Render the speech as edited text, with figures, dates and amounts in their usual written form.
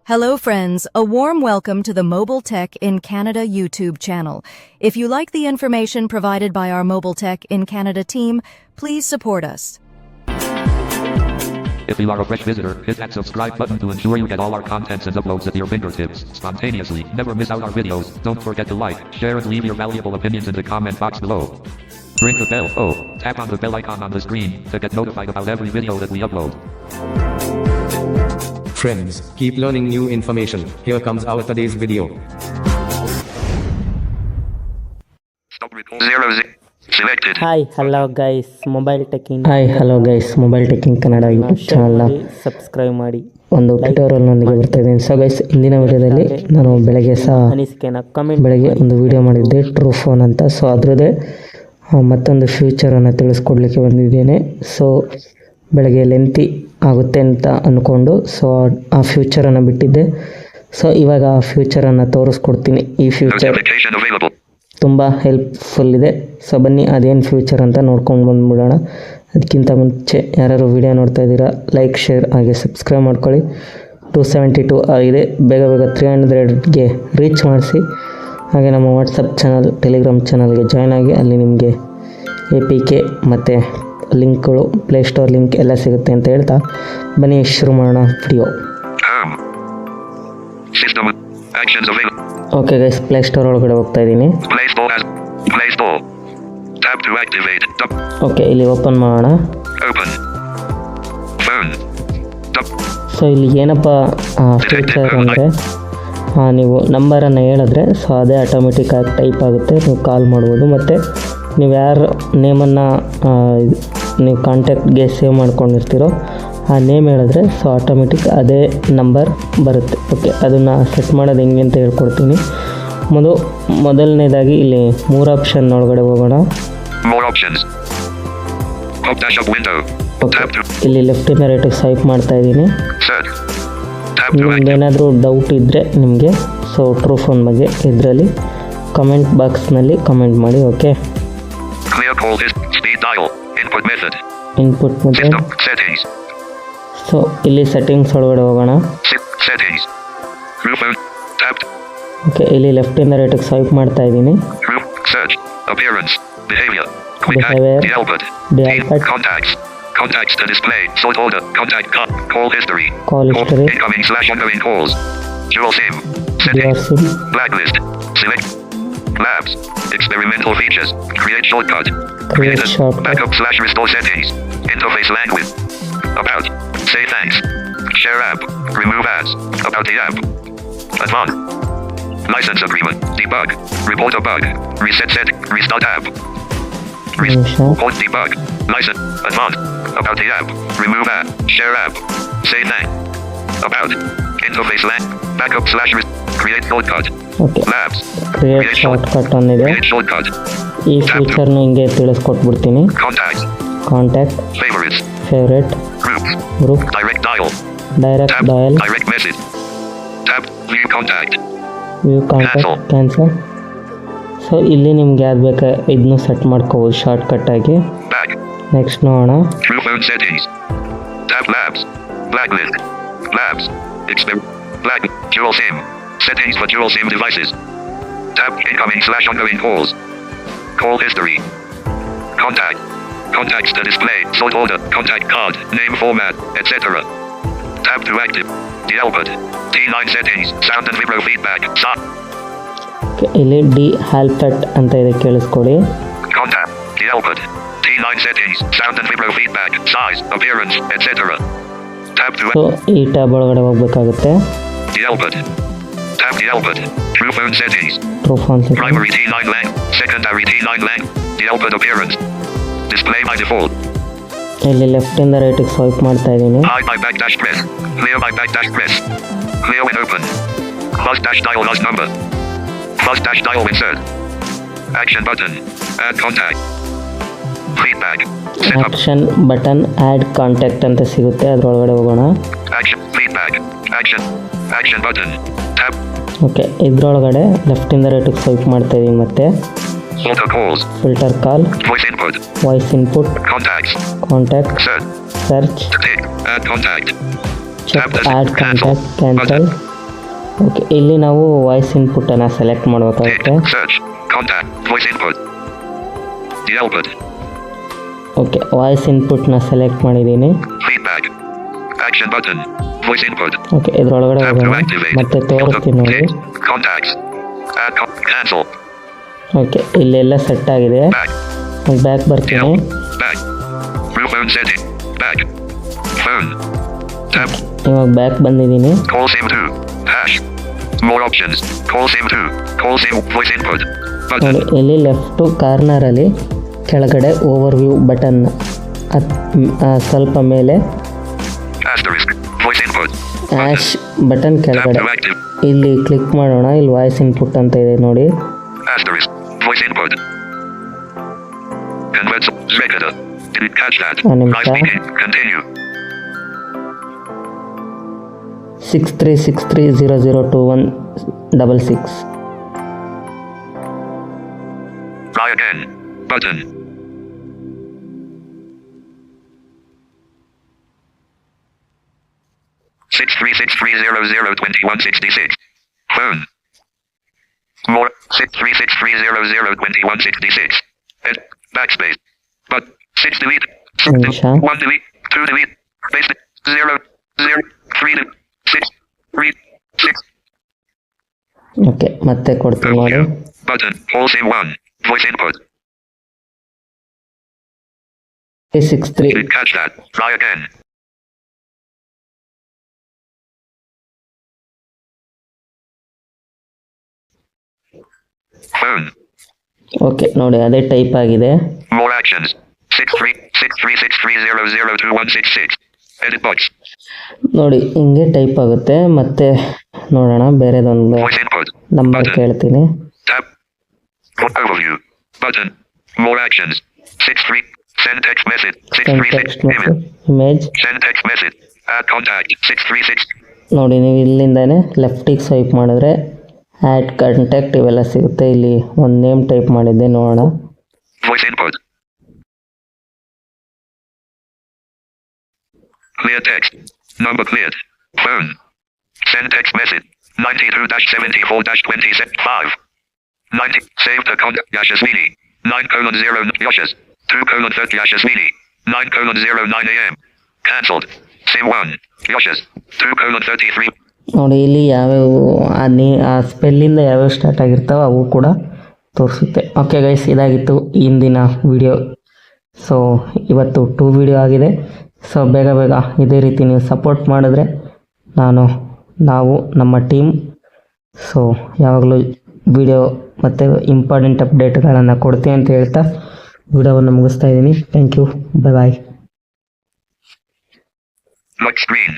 Hello friends, a warm welcome to the Mobile Tech in Canada YouTube channel. If you like the information provided by our Mobile Tech in Canada team, please support us. If you are a fresh visitor, hit that subscribe button to ensure you get all our contents and uploads at your fingertips, spontaneously. Never miss out our videos. Don't forget to like, share and leave your valuable opinions in the comment box below. Ring the bell, tap on the bell icon on the screen to get notified about every video that we upload. Friends, keep learning new information. Here comes our today's video. Stop recording. 0 selected. Hi hello guys mobile ಟೆಕಿಂಗ್ Kannada YouTube ಚಾನಲ್ನ subscribe ಮಾಡಿ ಒಂದು ಟ್ಯುಟೋರಿಯಲ್ನೊಂದಿಗೆ ಬರ್ತಾ ಇದ್ದೀನಿ. So guys, ಇಂದಿನ ವಿಡಿಯೋದಲ್ಲಿ ನಾನು ಬೆಳಗ್ಗೆ ಅನಿಸಿಕೆನ ಕಮೆಂಟ್ ಬೆಳಗ್ಗೆ ಒಂದು ವಿಡಿಯೋ ಮಾಡಿದ್ದೆ ಟ್ರೂ ಫೋನ್ ಅಂತ. ಸೊ ಅದರದ್ದೇ ಮತ್ತೊಂದು ಫ್ಯೂಚರನ್ನು ತಿಳಿಸ್ಕೊಡ್ಲಿಕ್ಕೆ ಬಂದಿದ್ದೇನೆ. ಸೊ ಬೆಳಗ್ಗೆ ಲೆಂತಿ ಆಗುತ್ತೆ ಅಂತ ಅಂದ್ಕೊಂಡು ಆ ಫ್ಯೂಚರನ್ನು ಬಿಟ್ಟಿದ್ದೆ. ಸೊ ಇವಾಗ ಆ ಫ್ಯೂಚರನ್ನು ತೋರಿಸ್ಕೊಡ್ತೀನಿ. ಈ ಫ್ಯೂಚರ್ ತುಂಬ ಹೆಲ್ಪ್ಫುಲ್ ಇದೆ. ಸೊ ಬನ್ನಿ ಅದೇನು ಫ್ಯೂಚರ್ ಅಂತ ನೋಡ್ಕೊಂಡು ಬಂದುಬಿಡೋಣ. ಅದಕ್ಕಿಂತ ಮುಂಚೆ ಯಾರು ವಿಡಿಯೋ ನೋಡ್ತಾ ಇದ್ದೀರಾ, ಲೈಕ್, ಶೇರ್ ಹಾಗೆ ಸಬ್ಸ್ಕ್ರೈಬ್ ಮಾಡ್ಕೊಳ್ಳಿ. 272 ಆಗಿದೆ. ಬೇಗ 300ಗೆ ರೀಚ್ ಮಾಡಿಸಿ. ಹಾಗೆ ನಮ್ಮ ವಾಟ್ಸಪ್ ಚಾನಲ್, ಟೆಲಿಗ್ರಾಮ್ ಚಾನಲ್ಗೆ ಜಾಯ್ನ್ ಆಗಿ. ಅಲ್ಲಿ ನಿಮಗೆ APK ಮತ್ತು ಲಿಂಕ್ಗಳು, ಪ್ಲೇಸ್ಟೋರ್ ಲಿಂಕ್ ಎಲ್ಲ ಸಿಗುತ್ತೆ ಅಂತ ಹೇಳ್ತಾ ಬನ್ನಿ ಶುರು ಮಾಡೋಣ ವಿಡಿಯೋ. ಓಕೆ ಗೈಸ್, ಪ್ಲೇಸ್ಟೋರ್ ಒಳಗಡೆ ಹೋಗ್ತಾ ಇದ್ದೀನಿ. ಓಕೆ, ಇಲ್ಲಿ ಓಪನ್ ಮಾಡೋಣ. ಸೊ ಇಲ್ಲಿ ಏನಪ್ಪ ಫ್ಯೂಚರ್ ಅಂದರೆ, ನೀವು ನಂಬರನ್ನು ಹೇಳಿದ್ರೆ ಸೊ ಅದೇ ಆಟೋಮೆಟಿಕ್ಕಾಗಿ ಟೈಪ್ ಆಗುತ್ತೆ. ನೀವು ಕಾಲ್ ಮಾಡ್ಬೋದು. ಮತ್ತು ನೀವು ಯಾರ ನೇಮನ್ನು ನೀವು ಕಾಂಟ್ಯಾಕ್ಟ್ಗೆ ಸೇವ್ ಮಾಡ್ಕೊಂಡಿರ್ತೀರೋ ಆ ನೇಮ್ ಹೇಳಿದ್ರೆ ಸೊ ಆಟೋಮೆಟಿಕ್ ಅದೇ ನಂಬರ್ ಬರುತ್ತೆ. ಓಕೆ, ಅದನ್ನು ಸೆಟ್ ಮಾಡೋದು ಹೆಂಗೆ ಅಂತ ಹೇಳ್ಕೊಡ್ತೀನಿ. ಮೊದಲನೇದಾಗಿ ಇಲ್ಲಿ 3 ಆಪ್ಷನ್ ಒಳಗಡೆ ಹೋಗೋಣ. ಓಕೆ, ಇಲ್ಲಿ ಲೆಫ್ಟಿಂದ ರೈಟಿಗೆ ಸ್ವೈಪ್ ಮಾಡ್ತಾ ಇದ್ದೀನಿ. ನಿಮ್ಗೇನಾದರೂ ಡೌಟ್ ಇದ್ದರೆ ನಿಮಗೆ ಸೊ ಟ್ರೂ ಫೋನ್ ಬಗ್ಗೆ ಇದರಲ್ಲಿ ಕಮೆಂಟ್ ಬಾಕ್ಸ್ನಲ್ಲಿ ಕಮೆಂಟ್ ಮಾಡಿ. Okay, input method. ಸೊ ಇಲ್ಲಿ ಸೆಟ್ಟಿಂಗ್ಸ್ ಒಳಗಡೆ ಹೋಗೋಣ. ಓಕೆ, ಇಲ್ಲಿ ಲೆಫ್ಟಿಂದ ರೈಟಿಗೆ ಸ್ವೈಪ್ ಮಾಡ್ತಾ ಇದ್ದೀನಿ. Behaviour, dialpad, contacts to display, sort order, contact call history, incoming / ongoing calls, dual SIM, settings, blacklist, select, labs, experimental features, create shortcut, backup / restore settings, interface language, about, say thanks, share app, remove ads, about the app, advanced, license agreement, debug, report a bug, reset setting, restart app, report debug, license, advanced, about the app, remove app, share app, say thanks, about, interface backup / create shortcut, labs, create shortcut ಅಂದಿದೆ. ಈ ಫೀಚರ್ನ ಹಿಂಗೆ ತಿಳಿಸ್ಕೊಟ್ಬಿಡ್ತೀನಿ. Contact, favourite, group, direct dial, view contact, cancel. So ಇಲ್ಲಿ ನಿಮ್ಗೆ ಯಾವ್ದು ಬೇಕಾ ಇದನ್ನು ಸೆಟ್ ಮಾಡ್ಕೋಬೋದು ಶಾರ್ಟ್ಕಟ್ಟಾಗಿ. ನೆಕ್ಸ್ಟ್ ನೋಡೋಣ. Settings for dual SIM devices. Tap incoming / ongoing calls. Call history. Contacts to display, sort order, contact card, name format, etc. Tap to active. Dialpad. T9 settings, sound and vibro feedback. ಇಲ್ಲಿ ಡಿಯಾಲ್ಪಟ್ ಅಂತ ಇದೆ, ಕೇಳಿಸ್ಕೊಳ್ಳಿ. Contact. Dialpad. T9 settings, sound and vibro feedback, size, appearance, etc. Tap to. So ಈ tab ಒಳಗಡೆ ಹೋಗ್ಬೇಕಾಗುತ್ತೆ. Dialpad. Tap Dialpad. True phone settings. True phone settings. Primary T9 lang. Secondary T9 lang. Dialpad appearance. Display by default. ಇಲ್ಲಿ left ಇಂದ ರೈಟಿಗೆ swipe ಮಾಡ್ತಾ ಇದ್ದೀನಿ. Hide by backdash press. Clear by backdash press. Clear when open. Plus dash dial last number. Plus dash dial insert. Action button. Add contact. Feedback. Action button add contact ಅಂತ ಸಿಗುತ್ತೆ, ಅದರೊಳಗಡೆ ಹೋಗೋಣ. Action feedback. Action button. Tap. Okay, ಇದರೊಳಗಡೆ ಲೆಫ್ಟಿಂದ ರೈಟಿಗೆ swipe ಮಾಡ್ತಾ ಇದ್ದೀನಿ. ಮತ್ತೆ filter call, voice input, contact, search, add contact, check add contact, cancel, okay, ಇಲ್ಲಿ ನಾವು ವಾಯ್ಸ್ ಇನ್ಪುಟ್ಟನ್ನು ಸೆಲೆಕ್ಟ್ ಮಾಡಬೇಕಾಗುತ್ತೆ. Search. Contact. Voice input. The output. Okay, voice ಇನ್ಪುಟ್ನ ಸೆಲೆಕ್ಟ್ ಮಾಡಿದ್ದೀನಿ. Feedback. Action button. Voice input. Okay, ಇದರೊಳಗಡೆ Tap to ಹೋಗೋಣ, activate. ಮತ್ತೆ ತೋರಿಸ್ತೀನಿ ನೋಡಿ. Contacts. Add cancel. ಓಕೆ, ಇಲ್ಲೆಲ್ಲ ಸೆಟ್ ಆಗಿದೆ. Back. ಬ್ಯಾಕ್ ಬರ್ತೀನಿ. Back. Blue phone setting. Back. Phone. Tap. ಇವಾಗ ಬ್ಯಾಕ್ ಬಂದಿದ್ದೀನಿ. Call SIM 2. Hash. More options. Call SIM 2. Call SIM. Voice input. Button. ನೋಡಿ, ಇಲ್ಲಿ ಲೆಫ್ಟು ಕಾರ್ನರಲ್ಲಿ ಕೆಳಗಡೆ ಓವರ್ವ್ಯೂ ಬಟನ್ ಸ್ವಲ್ಪ ಮೇಲೆ Asterisk. Voice input. Ash button Tap ಕೆಳಗಡೆ to active. ಇಲ್ಲಿ click ಮಾಡೋಣ. ಇಲ್ಲಿ ವಾಯ್ಸ್ ಇನ್ಪುಟ್ ಅಂತ ಇದೆ ನೋಡಿ. Asterisk. Voice input. Convert. Recorder. Didn't catch that. Animation. Try speaking. Continue. 6363002166. Try again. Button. Six 636300166. Phone. More 636300166. Backspace. But 6 delete. Animation. 1 delete. 2 delete. Space 0 0 3 6 3 6. Okay, ಮತ್ತೆ ಕೊಡ್ತೀನಿ ನೋಡಿ. Button. Hold SIM 1. Voice input. 63. Didn't catch that. Try again. Phone. Okay, ನೋಡಿ ಅದೇ type ಆಗಿದೆ. More actions. 63630022166. Edit box. ನೋಡಿ ಹಿಂಗೆ type ಆಗುತ್ತೆ. ಮತ್ತೆ ನೋಡೋಣ, ಬೇರೆದೊಂದು Voice input. Number Button. ಕೇಳ್ತೀನಿ. Tab. Overview. Button. More actions. 63. Send text message. Text 636. ಮತ್ತು Image. Image. Send text message. Add contact. 636. ನೋಡಿ, ನೀವು ಇಲ್ಲಿಂದಾನೆ ಲೆಫ್ಟಿಗೆ ಸ್ವೈಪ್ ಮಾಡಿದ್ರೆ ಆ್ಯಡ್ ಕಾಂಟ್ಯಾಕ್ಟ್ ಇವೆಲ್ಲ ಸಿಗುತ್ತೆ. ಇಲ್ಲಿ ಒಂದು ನೇಮ್ ಟೈಪ್ ಮಾಡಿದ್ದೆ, ನೋಡೋಣ. Voice input. Clear text. Number cleared. Phone. Send text message. 92-74-25. 90. Save the contact. Yashasmini. 9:0 Yashas. 2:30 Yashasmini. 9:09 a.m. Cancelled. SIM 1. Yashas. 2:33. ನೋಡಿ, ಇಲ್ಲಿ ಯಾವ್ಯಾವ ಆ ಸ್ಪೆಲ್ಲಿಂದ ಯಾವ್ಯಾವ ಸ್ಟಾರ್ಟ್ ಆಗಿರ್ತಾವೆ ಅವು ಕೂಡ ತೋರಿಸುತ್ತೆ. ಓಕೆ ಗೈಸ್, ಇದಾಗಿತ್ತು ಇಂದಿನ ವಿಡಿಯೋ. ಸೊ ಇವತ್ತು 2 ವಿಡಿಯೋ ಆಗಿದೆ. ಸೊ ಬೇಗ ಇದೇ ರೀತಿ ನೀವು ಸಪೋರ್ಟ್ ಮಾಡಿದ್ರೆ ನಾವು ನಮ್ಮ ಟೀಮ್ ಸೊ ಯಾವಾಗಲೂ ವಿಡಿಯೋ ಮತ್ತು ಇಂಪಾರ್ಟೆಂಟ್ ಅಪ್ಡೇಟ್ಗಳನ್ನು ಕೊಡ್ತೀನಿ ಅಂತ ಹೇಳ್ತಾ ವಿಡಿಯೋವನ್ನು ಮುಗಿಸ್ತಾ ಇದ್ದೀನಿ. Thank you. Bye. Lock screen.